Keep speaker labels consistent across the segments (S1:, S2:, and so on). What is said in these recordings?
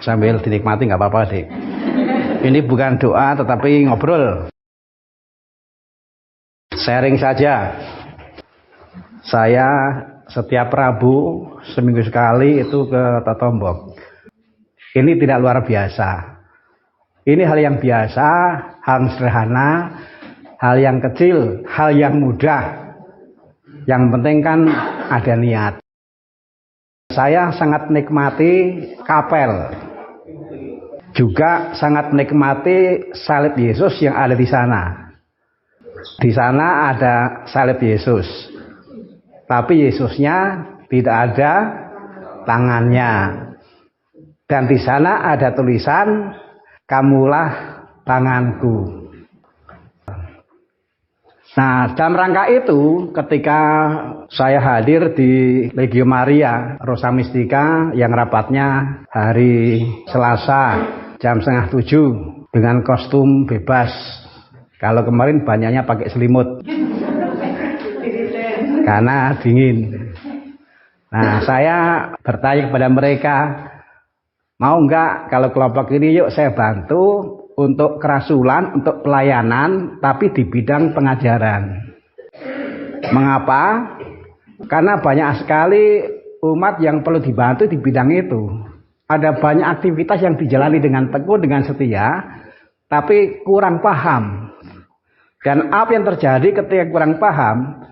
S1: sambil dinikmati nggak apa-apa, Dik. Ini bukan doa tetapi ngobrol. Sharing saja. Saya setiap Rabu seminggu sekali itu ke Totombok. Ini tidak luar biasa. Ini hal yang biasa, hal sederhana, hal yang kecil, hal yang mudah. Yang penting kan ada niat. Saya sangat nikmati kapel. Juga sangat menikmati salib Yesus yang ada di sana. Di sana ada salib Yesus. Tapi Yesusnya tidak ada tangannya. Dan di sana ada tulisan, kamulah tanganku. Nah, dalam rangka itu ketika saya hadir di Legio Maria Rosa Mistika yang rapatnya hari Selasa jam 6:30 dengan kostum bebas. Kalau kemarin banyaknya pakai selimut karena dingin. Nah, saya bertanya kepada mereka, mau enggak kalau kelompok ini yuk saya bantu untuk kerasulan, untuk pelayanan, tapi di bidang pengajaran. Mengapa? Karena banyak sekali umat yang perlu dibantu di bidang itu. Ada banyak aktivitas yang dijalani dengan tekun, dengan setia, tapi kurang paham. Dan apa yang terjadi ketika kurang paham,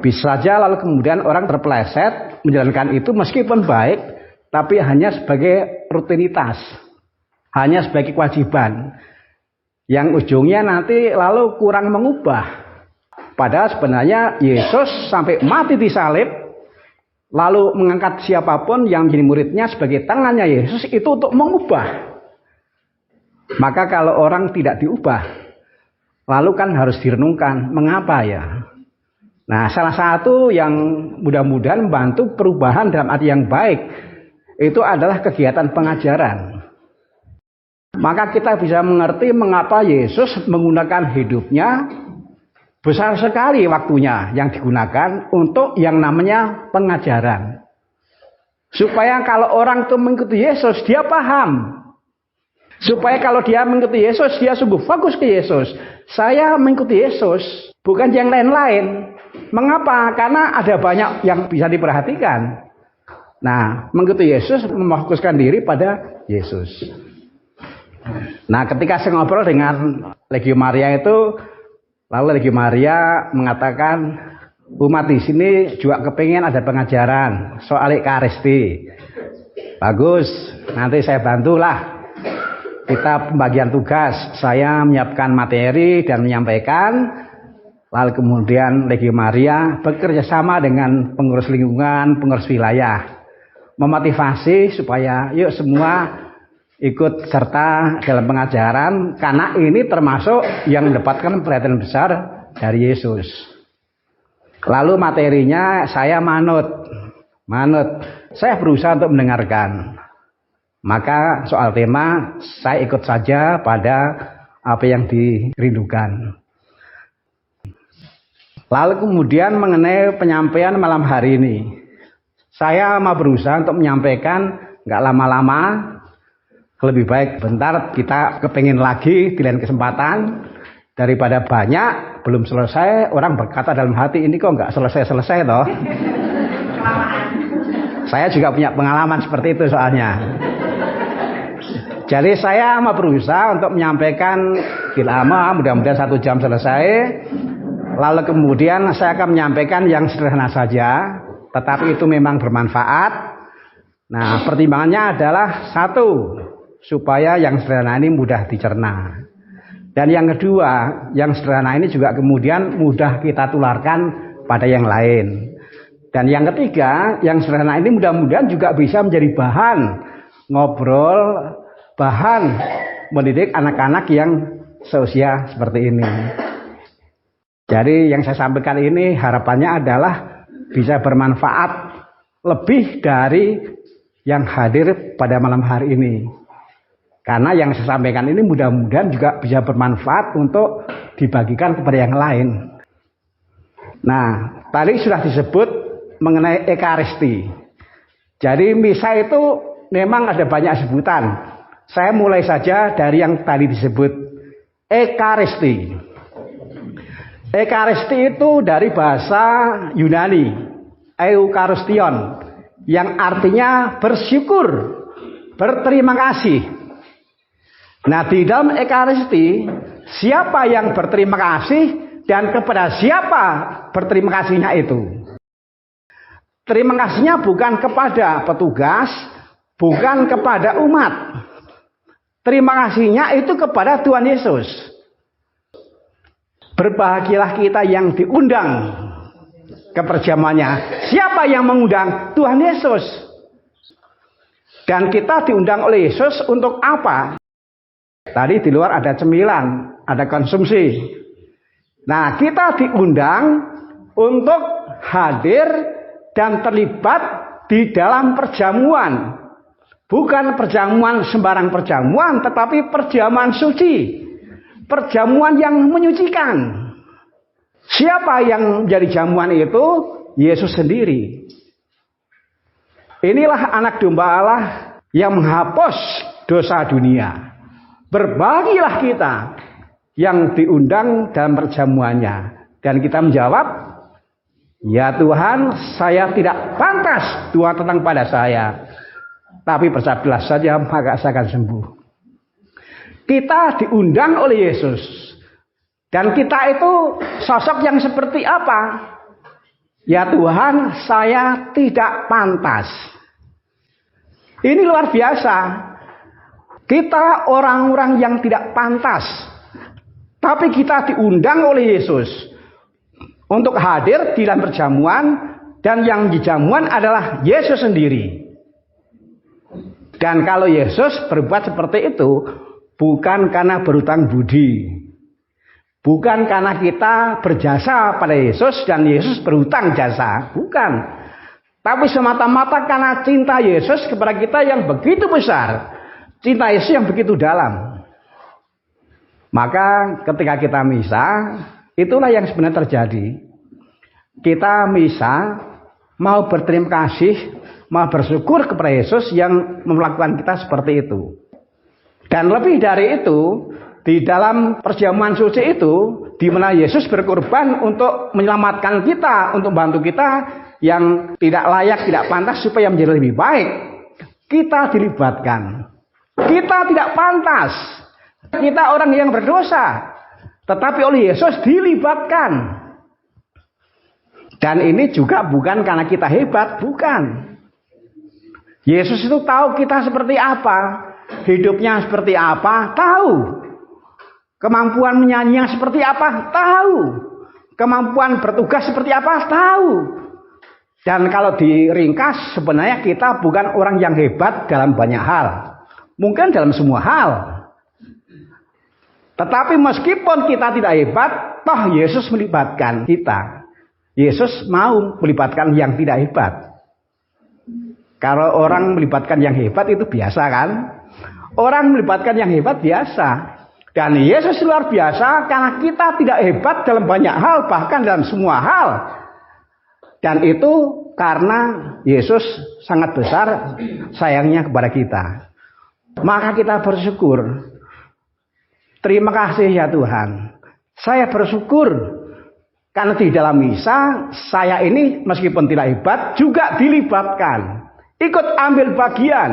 S1: bisa saja lalu kemudian orang terpeleset menjalankan itu meskipun baik, tapi hanya sebagai rutinitas. Hanya sebagai kewajiban yang ujungnya nanti lalu kurang mengubah. Padahal sebenarnya Yesus sampai mati disalib lalu mengangkat siapapun yang menjadi muridnya sebagai tangannya Yesus itu untuk mengubah. Maka kalau orang tidak diubah lalu kan harus direnungkan mengapa ya. Nah, salah satu yang mudah-mudahan membantu perubahan dalam arti yang baik itu adalah kegiatan pengajaran. Maka kita bisa mengerti mengapa Yesus menggunakan hidupnya besar sekali waktunya yang digunakan untuk yang namanya pengajaran. Supaya kalau orang itu mengikuti Yesus, dia paham. Supaya kalau dia mengikuti Yesus, dia sungguh fokus ke Yesus. Saya mengikuti Yesus, bukan yang lain-lain. Mengapa? Karena ada banyak yang bisa diperhatikan. Nah, mengikuti Yesus memfokuskan diri pada Yesus. Nah, ketika saya ngobrol dengan Legio Maria itu, lalu Legio Maria mengatakan umat di sini juga kepingin ada pengajaran soal Ekaristi. Bagus, nanti saya bantulah. Kita pembagian tugas, saya menyiapkan materi dan menyampaikan. Lalu kemudian Legio Maria bekerja sama dengan pengurus lingkungan, pengurus wilayah, memotivasi supaya yuk semua ikut serta dalam pengajaran karena ini termasuk yang mendapatkan perhatian besar dari Yesus. Lalu materinya saya manut. Saya berusaha untuk mendengarkan. Maka soal tema saya ikut saja pada apa yang dirindukan. Lalu kemudian mengenai penyampaian malam hari ini. Saya mau berusaha untuk menyampaikan nggak lama-lama. Lebih baik bentar kita kepingin lagi di lain kesempatan daripada banyak belum selesai orang berkata dalam hati ini kok nggak selesai toh. Saya juga punya pengalaman seperti itu soalnya. Jadi saya mau berusaha untuk menyampaikan lama mudah-mudahan 1 jam selesai. Lalu kemudian saya akan menyampaikan yang sederhana saja, tetapi itu memang bermanfaat. Nah, pertimbangannya adalah satu, supaya yang sederhana ini mudah dicerna. Dan yang kedua, yang sederhana ini juga kemudian mudah kita tularkan pada yang lain. Dan yang ketiga, yang sederhana ini mudah-mudahan juga bisa menjadi bahan ngobrol, bahan mendidik anak-anak yang seusia seperti ini. Jadi yang saya sampaikan ini harapannya adalah bisa bermanfaat lebih dari yang hadir pada malam hari ini. Karena yang saya sampaikan ini mudah-mudahan juga bisa bermanfaat untuk dibagikan kepada yang lain. Nah, tadi sudah disebut mengenai Ekaristi. Jadi misa itu memang ada banyak sebutan. Saya mulai saja dari yang tadi disebut Ekaristi. Ekaristi itu dari bahasa Yunani, Eucharistion, yang artinya bersyukur, berterima kasih. Nah, di dalam Ekaristi, siapa yang berterima kasih dan kepada siapa berterima kasihnya itu? Terima kasihnya bukan kepada petugas, bukan kepada umat. Terima kasihnya itu kepada Tuhan Yesus. Berbahagialah kita yang diundang ke perjamuannya. Siapa yang mengundang? Tuhan Yesus. Dan kita diundang oleh Yesus untuk apa? Tadi di luar ada cemilan, ada konsumsi. Nah, kita diundang untuk hadir dan terlibat di dalam perjamuan. Bukan perjamuan sembarang perjamuan, tetapi perjamuan suci. Perjamuan yang menyucikan. Siapa yang menjadi jamuan itu? Yesus sendiri. Inilah anak domba Allah yang menghapus dosa dunia. Berbahagialah kita yang diundang dalam perjamuannya. Dan kita menjawab, ya Tuhan, saya tidak pantas Tuhan datang pada saya. Tapi bersabdalah saja, maka saya akan sembuh. Kita diundang oleh Yesus. Dan kita itu sosok yang seperti apa? Ya Tuhan, saya tidak pantas. Ini luar biasa. Kita orang-orang yang tidak pantas. Tapi kita diundang oleh Yesus untuk hadir di dalam perjamuan. Dan yang di jamuan adalah Yesus sendiri. Dan kalau Yesus berbuat seperti itu, bukan karena berutang budi. Bukan karena kita berjasa pada Yesus dan Yesus berhutang jasa. Bukan. Tapi semata-mata karena cinta Yesus kepada kita yang begitu besar. Cinta Yesus yang begitu dalam. Maka ketika kita misa, itulah yang sebenarnya terjadi. Kita misa mau berterima kasih, mau bersyukur kepada Yesus yang melakukan kita seperti itu. Dan lebih dari itu, di dalam perjamuan suci itu, di mana Yesus berkorban untuk menyelamatkan kita, untuk membantu kita yang tidak layak, tidak pantas supaya menjadi lebih baik. Kita dilibatkan. Kita tidak pantas. Kita orang yang berdosa. Tetapi oleh Yesus dilibatkan. Dan ini juga bukan karena kita hebat, bukan. Yesus itu tahu kita seperti apa, hidupnya seperti apa, tahu. Kemampuan menyanyinya seperti apa, tahu. Kemampuan bertugas seperti apa, tahu. Dan kalau diringkas, sebenarnya kita bukan orang yang hebat dalam banyak hal. Mungkin dalam semua hal. Tetapi meskipun kita tidak hebat, toh Yesus melibatkan kita. Yesus mau melibatkan yang tidak hebat. Kalau orang melibatkan yang hebat itu biasa kan? Orang melibatkan yang hebat biasa. Dan Yesus luar biasa karena kita tidak hebat dalam banyak hal, bahkan dalam semua hal. Dan itu karena Yesus sangat besar sayangnya kepada kita. Maka kita bersyukur. Terima kasih ya Tuhan. Saya bersyukur karena di dalam misa saya ini meskipun tidak hebat juga dilibatkan. Ikut ambil bagian.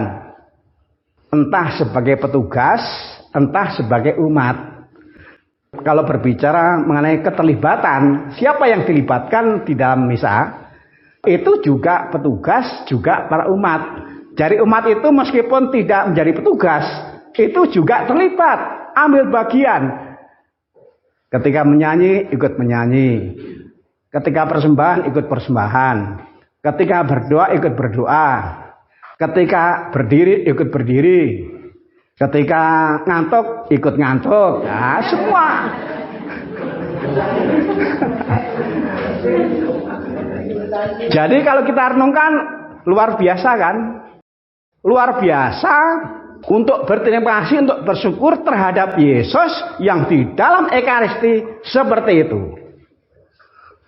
S1: Entah sebagai petugas, entah sebagai umat. Kalau berbicara mengenai keterlibatan, siapa yang dilibatkan di dalam misa? Itu juga petugas, juga para umat. Jadi umat itu meskipun tidak menjadi petugas, itu juga terlibat, ambil bagian. Ketika menyanyi, ikut menyanyi. Ketika persembahan, ikut persembahan. Ketika berdoa, ikut berdoa. Ketika berdiri, ikut berdiri. Ketika ngantuk, ikut ngantuk. Nah, semua. Jadi kalau kita renungkan, luar biasa kan? Luar biasa untuk berterima kasih, untuk bersyukur terhadap Yesus yang di dalam Ekaristi seperti itu.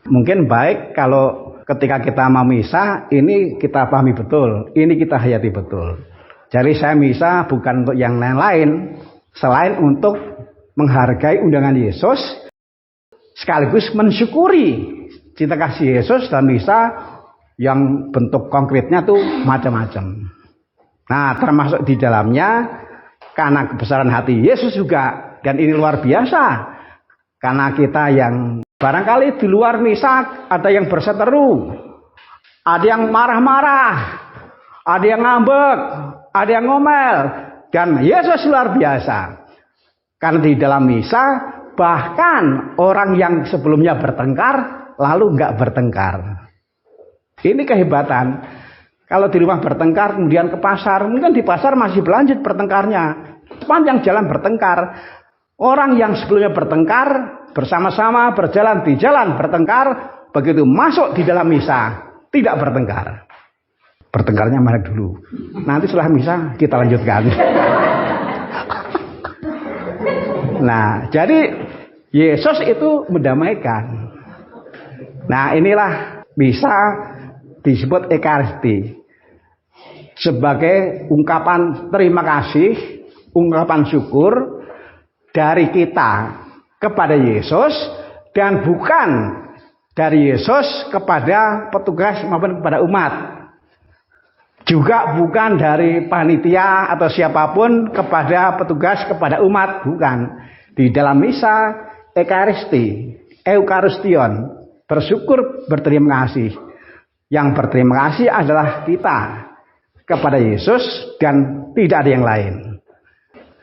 S1: Mungkin baik kalau ketika kita mau misa, ini kita pahami betul, ini kita hayati betul. Jadi saya misa bukan untuk yang lain-lain, selain untuk menghargai undangan Yesus, sekaligus mensyukuri cinta kasih Yesus dalam misa yang bentuk konkretnya tuh macam-macam. Nah, termasuk di dalamnya karena kebesaran hati Yesus juga, dan ini luar biasa. Karena kita yang barangkali di luar misa ada yang berseteru, ada yang marah-marah, ada yang ngambek, ada yang ngomel, dan Yesus luar biasa. Karena di dalam misa bahkan orang yang sebelumnya bertengkar lalu nggak bertengkar. Ini kehebatan. Kalau di rumah bertengkar kemudian ke pasar, mungkin di pasar masih berlanjut bertengkarnya. Sepanjang jalan bertengkar. Orang yang sebelumnya bertengkar bersama-sama berjalan di jalan bertengkar, begitu masuk di dalam misa tidak bertengkar. Bertengkarnya mana dulu. Nanti setelah misa kita lanjutkan. Nah, jadi Yesus itu mendamaikan. Nah, inilah bisa disebut Ekaristi. Sebagai ungkapan terima kasih, ungkapan syukur dari kita kepada Yesus, dan bukan dari Yesus kepada petugas maupun kepada umat. Juga bukan dari panitia atau siapapun kepada petugas kepada umat, bukan. Di dalam misa Ekaristi, Eukaristion, bersyukur berterima kasih. Yang berterima kasih adalah kita kepada Yesus dan tidak ada yang lain.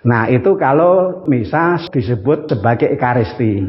S1: Nah, itu kalau misa disebut sebagai Ekaristi.